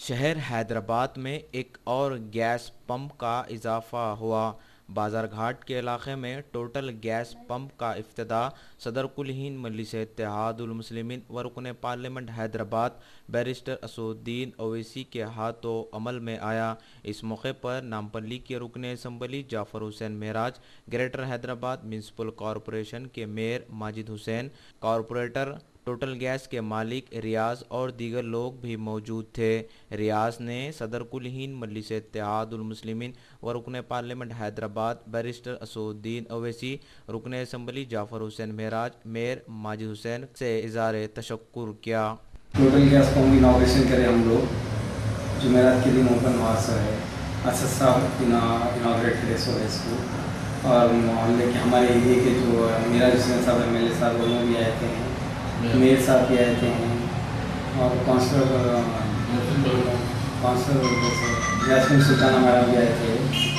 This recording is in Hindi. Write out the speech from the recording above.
शहर हैदराबाद में एक और गैस पंप का इजाफा हुआ। बाजारघाट के इलाके में टोटल गैस पंप का इफ्तिताह सदर कुल हिंद मजलिस इत्तेहादुल मुस्लिमीन व रुकन पार्लियामेंट हैदराबाद बैरिस्टर असदुद्दीन ओवैसी के हाथों अमल में आया। इस मौके पर नामपल्ली के रुकन असम्बली जाफर हुसैन महराज, ग्रेटर हैदराबाद म्यूनसिपल कॉरपोरेशन के mayor Majid Hussain, corporator total gas के मालिक रियाज और दीगर लोग भी मौजूद थे। रियाज ने सदर कुल हिंद मजलिस इत्तेहादुल मुस्लिमीन व रुकन पार्लियामेंट हैदराबाद बैरिस्टर असदुद्दीन ओवैसी, रुकन असम्बली जाफर हुसैन महराज, मेयर माजिद हुसैन से इज़हार तशक्कुर किया। टोटल गैस पंप इनाग्रेशन करें हम लोग, जुमेरात के दिन ओपन हुआ सो है। असद साहब इनाग्रेट करे सो है इसको, और मोहल्ले के हमारे एरिए के जो मेरा हुसैन साहब MLA साहब वो भी आए थे, मेयर साहब भी आए थे, और काउंसलर यास्मीन सुल्ताना मैडम भी आए थे।